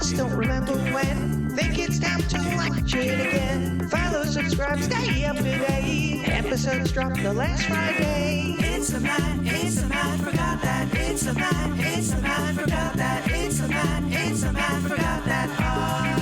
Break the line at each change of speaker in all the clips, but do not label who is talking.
just don't remember when. Think it's time to watch it again. Follow, subscribe, stay up to date. Episodes drop the last Friday. It's a Matt, forgot that. It's a Matt, forgot that. It's a Matt, forgot that podcast.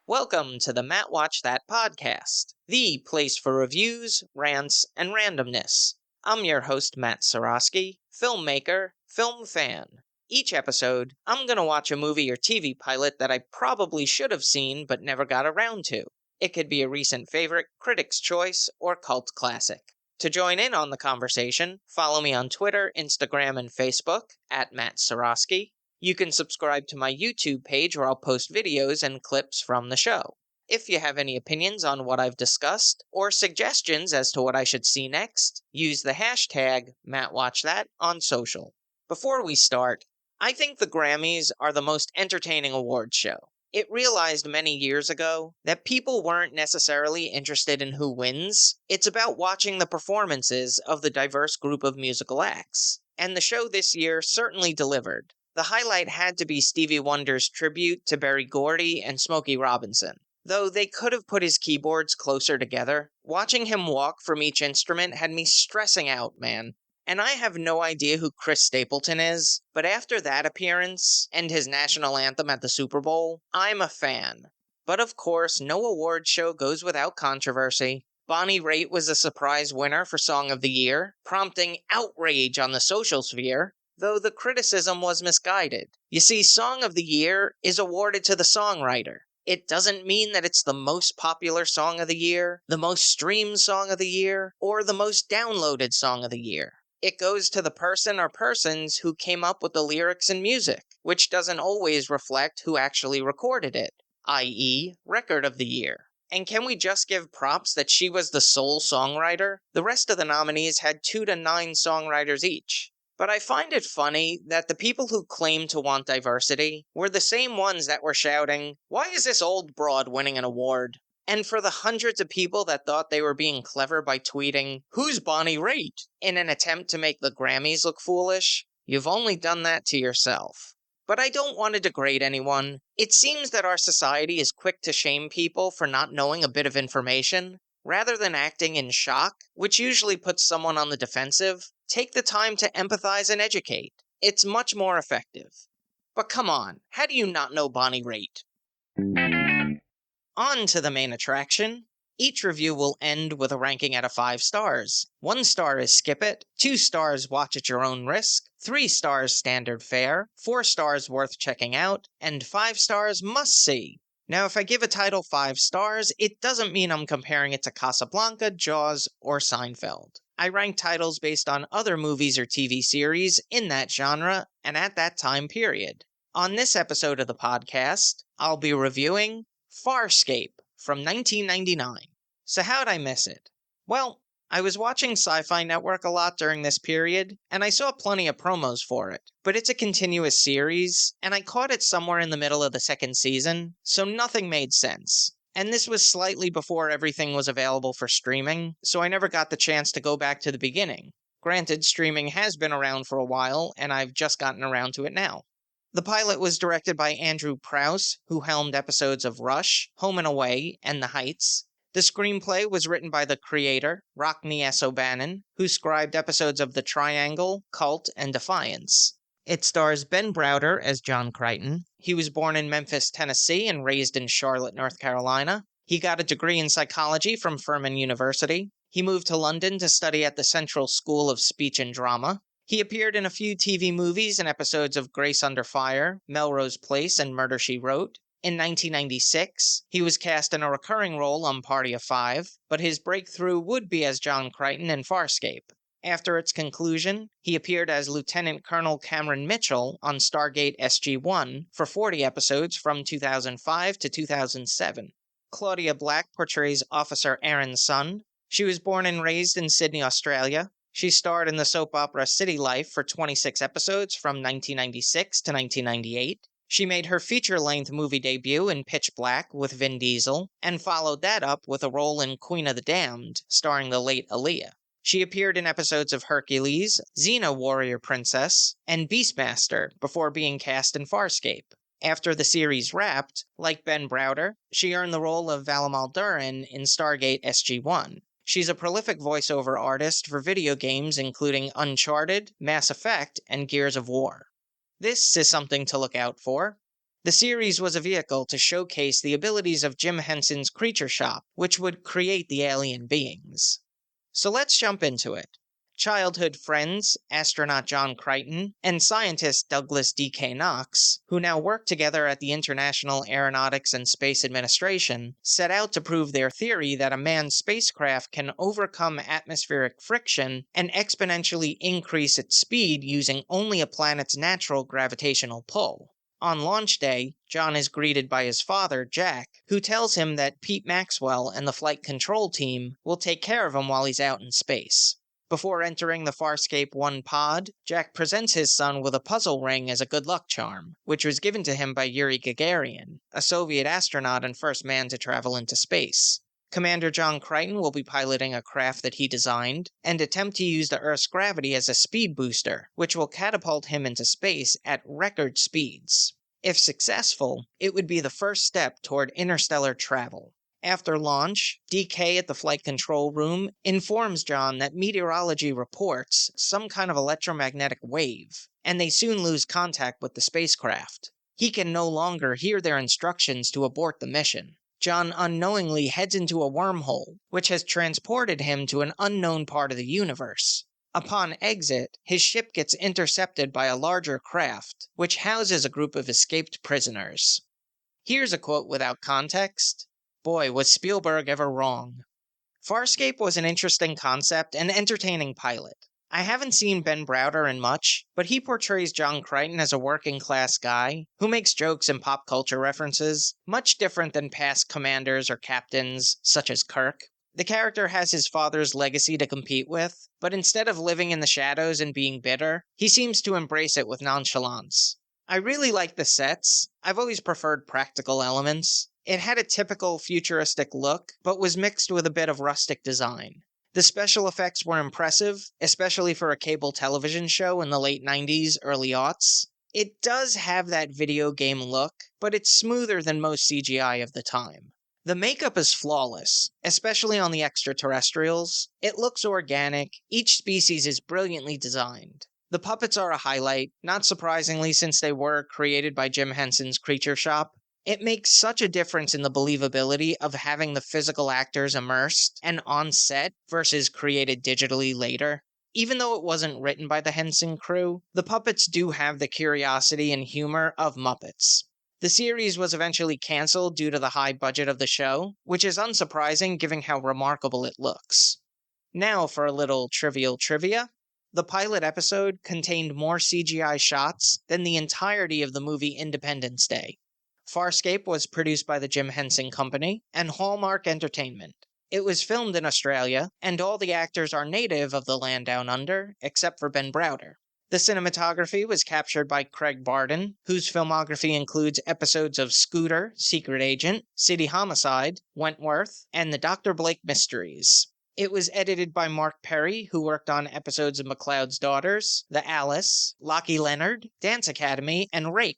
Welcome to the Matt Watch That podcast, the place for reviews, rants, and randomness. I'm your host, Matt Seroski, filmmaker, film fan. Each episode, I'm going to watch a movie or TV pilot that I probably should have seen but never got around to. It could be a recent favorite, critic's choice, or cult classic. To join in on the conversation, follow me on Twitter, Instagram, and Facebook at Matt Seroski. You can subscribe to my YouTube page where I'll post videos and clips from the show. If you have any opinions on what I've discussed, or suggestions as to what I should see next, use the hashtag MattWatchThat on social. Before we start, I think the Grammys are the most entertaining awards show. It realized many years ago that people weren't necessarily interested in who wins. It's about watching the performances of the diverse group of musical acts. And the show this year certainly delivered. The highlight had to be Stevie Wonder's tribute to Berry Gordy and Smokey Robinson. Though they could have put his keyboards closer together, watching him walk from each instrument had me stressing out, man. And I have no idea who Chris Stapleton is, but after that appearance, and his national anthem at the Super Bowl, I'm a fan. But of course, no award show goes without controversy. Bonnie Raitt was a surprise winner for Song of the Year, prompting outrage on the social sphere, though the criticism was misguided. You see, Song of the Year is awarded to the songwriter. It doesn't mean that it's the most popular song of the year, the most streamed song of the year, or the most downloaded song of the year. It goes to the person or persons who came up with the lyrics and music, which doesn't always reflect who actually recorded it, i.e., Record of the Year. And can we just give props that she was the sole songwriter? The rest of the nominees had 2 to 9 songwriters each. But I find it funny that the people who claim to want diversity were the same ones that were shouting, "Why is this old broad winning an award?" And for the hundreds of people that thought they were being clever by tweeting, "Who's Bonnie Raitt?" in an attempt to make the Grammys look foolish, you've only done that to yourself. But I don't want to degrade anyone. It seems that our society is quick to shame people for not knowing a bit of information. Rather than acting in shock, which usually puts someone on the defensive, take the time to empathize and educate. It's much more effective. But come on, how do you not know Bonnie Raitt? On to the main attraction. Each review will end with a ranking out of 5 stars. 1 star is skip it, 2 stars watch at your own risk, 3 stars standard fare, 4 stars worth checking out, and 5 stars must see. Now, if I give a title 5 stars, it doesn't mean I'm comparing it to Casablanca, Jaws, or Seinfeld. I rank titles based on other movies or TV series in that genre and at that time period. On this episode of the podcast, I'll be reviewing Farscape from 1999. So how'd I miss it? Well, I was watching Sci-Fi Network a lot during this period, and I saw plenty of promos for it. But it's a continuous series, and I caught it somewhere in the middle of the 2nd season, so nothing made sense. And this was slightly before everything was available for streaming, so I never got the chance to go back to the beginning. Granted, streaming has been around for a while, and I've just gotten around to it now. The pilot was directed by Andrew Prouse, who helmed episodes of Rush, Home and Away, and The Heights. The screenplay was written by the creator, Rockne S. O'Bannon, who scribed episodes of The Triangle, Cult, and Defiance. It stars Ben Browder as John Crichton. He was born in Memphis, Tennessee, and raised in Charlotte, North Carolina. He got a degree in psychology from Furman University. He moved to London to study at the Central School of Speech and Drama. He appeared in a few TV movies and episodes of Grace Under Fire, Melrose Place, and Murder, She Wrote. In 1996, he was cast in a recurring role on Party of Five, but his breakthrough would be as John Crichton in Farscape. After its conclusion, he appeared as Lieutenant Colonel Cameron Mitchell on Stargate SG-1 for 40 episodes from 2005 to 2007. Claudia Black portrays Officer Aaron's son. She was born and raised in Sydney, Australia. She starred in the soap opera City Life for 26 episodes from 1996 to 1998. She made her feature-length movie debut in Pitch Black with Vin Diesel, and followed that up with a role in Queen of the Damned, starring the late Aaliyah. She appeared in episodes of Hercules, Xena Warrior Princess, and Beastmaster before being cast in Farscape. After the series wrapped, like Ben Browder, she earned the role of Valamal Durin in Stargate SG-1. She's a prolific voiceover artist for video games including Uncharted, Mass Effect, and Gears of War. This is something to look out for. The series was a vehicle to showcase the abilities of Jim Henson's Creature Shop, which would create the alien beings. So let's jump into it. Childhood friends, astronaut John Crichton, and scientist Douglas D.K. Knox, who now work together at the International Aeronautics and Space Administration, set out to prove their theory that a manned spacecraft can overcome atmospheric friction and exponentially increase its speed using only a planet's natural gravitational pull. On launch day, John is greeted by his father, Jack, who tells him that Pete Maxwell and the flight control team will take care of him while he's out in space. Before entering the Farscape 1 pod, Jack presents his son with a puzzle ring as a good luck charm, which was given to him by Yuri Gagarin, a Soviet astronaut and first man to travel into space. Commander John Crichton will be piloting a craft that he designed, and attempt to use the Earth's gravity as a speed booster, which will catapult him into space at record speeds. If successful, it would be the first step toward interstellar travel. After launch, DK at the flight control room informs John that meteorology reports some kind of electromagnetic wave, and they soon lose contact with the spacecraft. He can no longer hear their instructions to abort the mission. John unknowingly heads into a wormhole, which has transported him to an unknown part of the universe. Upon exit, his ship gets intercepted by a larger craft, which houses a group of escaped prisoners. Here's a quote without context. Boy, was Spielberg ever wrong. Farscape was an interesting concept and entertaining pilot. I haven't seen Ben Browder in much, but he portrays John Crichton as a working-class guy who makes jokes and pop culture references, much different than past commanders or captains, such as Kirk. The character has his father's legacy to compete with, but instead of living in the shadows and being bitter, he seems to embrace it with nonchalance. I really like the sets. I've always preferred practical elements. It had a typical futuristic look, but was mixed with a bit of rustic design. The special effects were impressive, especially for a cable television show in the late 90s, early aughts. It does have that video game look, but it's smoother than most CGI of the time. The makeup is flawless, especially on the extraterrestrials. It looks organic, each species is brilliantly designed. The puppets are a highlight, not surprisingly since they were created by Jim Henson's Creature Shop. It makes such a difference in the believability of having the physical actors immersed and on set versus created digitally later. Even though it wasn't written by the Henson crew, the puppets do have the curiosity and humor of Muppets. The series was eventually cancelled due to the high budget of the show, which is unsurprising given how remarkable it looks. Now for a little trivial trivia. The pilot episode contained more CGI shots than the entirety of the movie Independence Day. Farscape was produced by the Jim Henson Company and Hallmark Entertainment. It was filmed in Australia, and all the actors are native of the land down under, except for Ben Browder. The cinematography was captured by Craig Barden, whose filmography includes episodes of Scooter, Secret Agent, City Homicide, Wentworth, and the Dr. Blake Mysteries. It was edited by Mark Perry, who worked on episodes of McLeod's Daughters, The Alice, Lockie Leonard, Dance Academy, and Rake.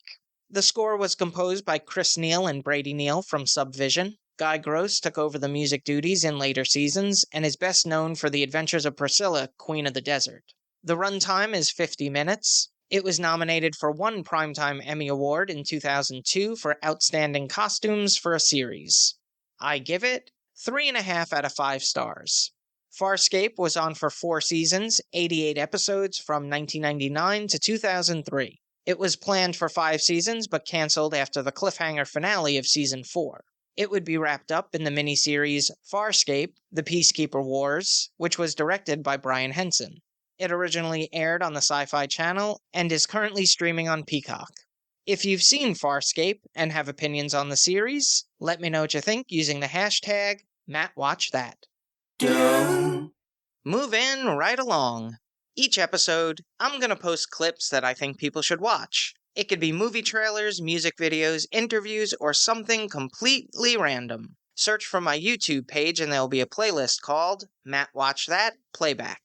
The score was composed by Chris Neal and Brady Neal from Subvision. Guy Gross took over the music duties in later seasons and is best known for The Adventures of Priscilla, Queen of the Desert. The runtime is 50 minutes. It was nominated for one Primetime Emmy Award in 2002 for Outstanding Costumes for a Series. I give it 3.5 out of 5 stars. Farscape was on for 4 seasons, 88 episodes from 1999 to 2003. It was planned for 5 seasons, but cancelled after the cliffhanger finale of Season 4. It would be wrapped up in the miniseries Farscape, The Peacekeeper Wars, which was directed by Brian Henson. It originally aired on the Sci-Fi Channel, and is currently streaming on Peacock. If you've seen Farscape, and have opinions on the series, let me know what you think using the hashtag MattWatchThat. Moving right along. Each episode, I'm going to post clips that I think people should watch. It could be movie trailers, music videos, interviews, or something completely random. search for my YouTube page and there will be a playlist called Matt Watch That Playback.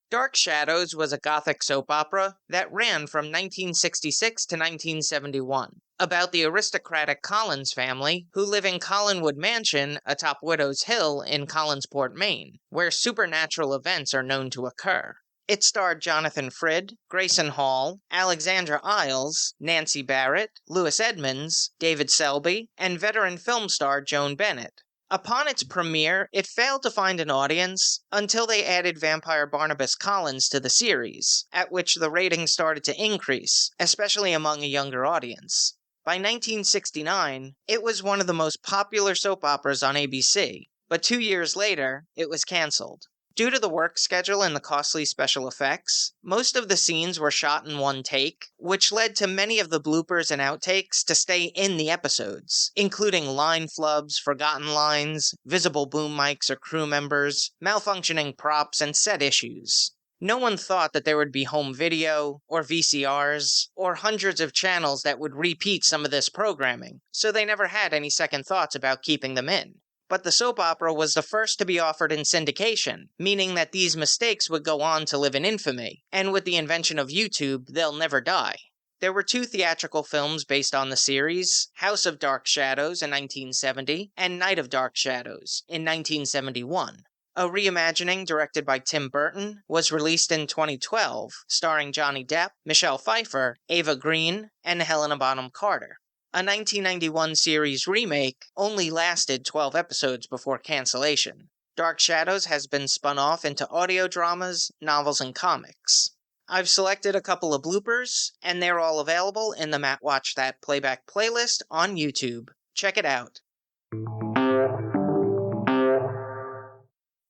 Dark Shadows was a gothic soap opera that ran from 1966 to 1971, about the aristocratic Collins family who live in Collinwood Mansion atop Widow's Hill in Collinsport, Maine, where supernatural events are known to occur. It starred Jonathan Frid, Grayson Hall, Alexandra Isles, Nancy Barrett, Louis Edmonds, David Selby, and veteran film star Joan Bennett. Upon its premiere, it failed to find an audience until they added vampire Barnabas Collins to the series, at which the ratings started to increase, especially among a younger audience. By 1969, it was one of the most popular soap operas on ABC, but 2 years later, it was cancelled. Due to the work schedule and the costly special effects, most of the scenes were shot in one take, which led to many of the bloopers and outtakes to stay in the episodes, including line flubs, forgotten lines, visible boom mics or crew members, malfunctioning props, and set issues. No one thought that there would be home video, or VCRs, or hundreds of channels that would repeat some of this programming, so they never had any second thoughts about keeping them in. But the soap opera was the first to be offered in syndication, meaning that these mistakes would go on to live in infamy, and with the invention of YouTube, they'll never die. There were 2 theatrical films based on the series, House of Dark Shadows in 1970, and Night of Dark Shadows in 1971. A reimagining directed by Tim Burton was released in 2012, starring Johnny Depp, Michelle Pfeiffer, Ava Green, and Helena Bonham Carter. A 1991 series remake only lasted 12 episodes before cancellation. Dark Shadows has been spun off into audio dramas, novels, and comics. I've selected a couple of bloopers, and they're all available in the Matt Watch That Playback playlist on YouTube. Check it out.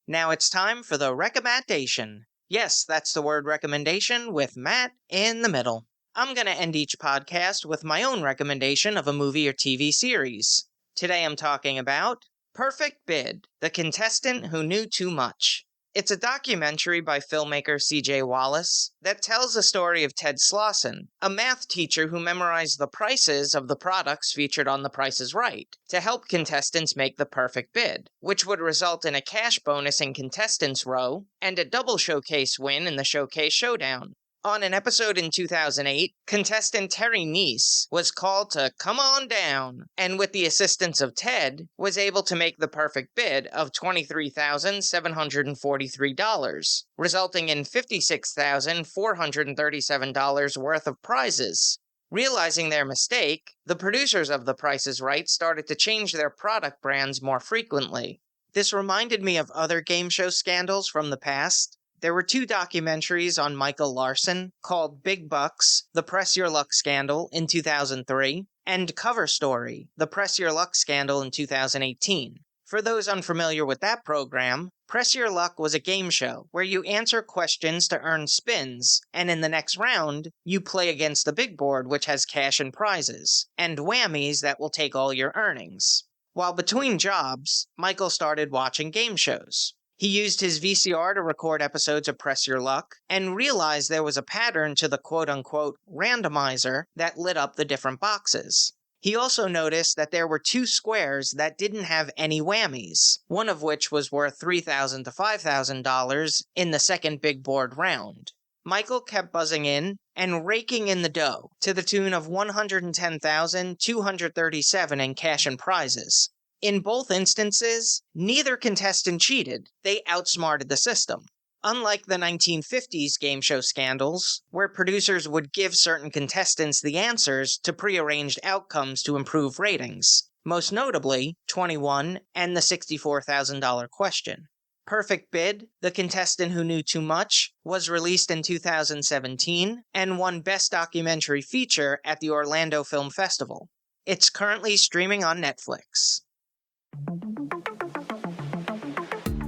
Now it's time for the recommendation. Yes, that's the word recommendation with Matt in the middle. I'm going to end each podcast with my own recommendation of a movie or TV series. Today I'm talking about Perfect Bid, The Contestant Who Knew Too Much. It's a documentary by filmmaker C.J. Wallace that tells the story of Ted Slauson, a math teacher who memorized the prices of the products featured on The Price is Right to help contestants make the perfect bid, which would result in a cash bonus in Contestants Row and a double showcase win in the Showcase Showdown. On an episode in 2008, contestant Terry Neese was called to come on down, and with the assistance of Ted, was able to make the perfect bid of $23,743, resulting in $56,437 worth of prizes. Realizing their mistake, the producers of The Price is Right started to change their product brands more frequently. This reminded me of other game show scandals from the past. There were 2 documentaries on Michael Larson called Big Bucks, The Press Your Luck Scandal in 2003, and Cover Story, The Press Your Luck Scandal in 2018. For those unfamiliar with that program, Press Your Luck was a game show where you answer questions to earn spins, and in the next round, you play against the big board, which has cash and prizes, and whammies that will take all your earnings. While between jobs, Michael started watching game shows. He used his VCR to record episodes of Press Your Luck, and realized there was a pattern to the quote-unquote randomizer that lit up the different boxes. He also noticed that there were 2 squares that didn't have any whammies, one of which was worth $3,000 to $5,000 in the second big board round. Michael kept buzzing in and raking in the dough to the tune of $110,237 in cash and prizes. In both instances, neither contestant cheated. They outsmarted the system. Unlike the 1950s game show scandals, where producers would give certain contestants the answers to prearranged outcomes to improve ratings, most notably 21 and the $64,000 question. Perfect Bid, The Contestant Who Knew Too Much, was released in 2017 and won Best Documentary Feature at the Orlando Film Festival. It's currently streaming on Netflix.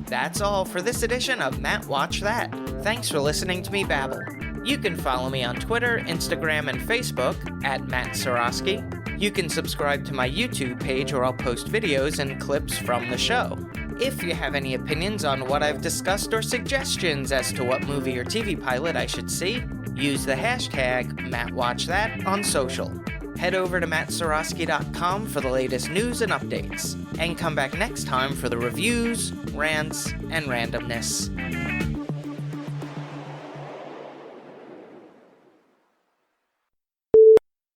That's all for this edition of Matt Watch That. Thanks for listening to me babble. You can follow me on Twitter, Instagram, and Facebook at Matt Seroski. You can subscribe to my YouTube page where I'll post videos and clips from the show. If you have any opinions on what I've discussed or suggestions as to what movie or TV pilot I should see, use the hashtag MattWatchThat on social. Head over to mattseroski.com for the latest news and updates, and come back next time for the reviews, rants, and randomness.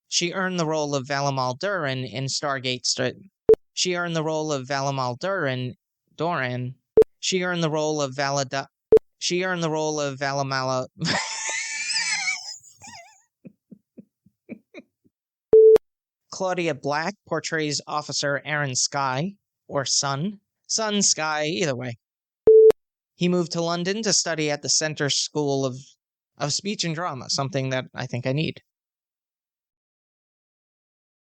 She earned the role of Valamal Durin in Stargate She earned the role of Valamal Doran. She earned the role of Valamala. Claudia Black portrays Officer Aaron Sky, or Sun. Sun, Sky, either way. He moved to London to study at the Centre School of Speech and Drama, something that I think I need.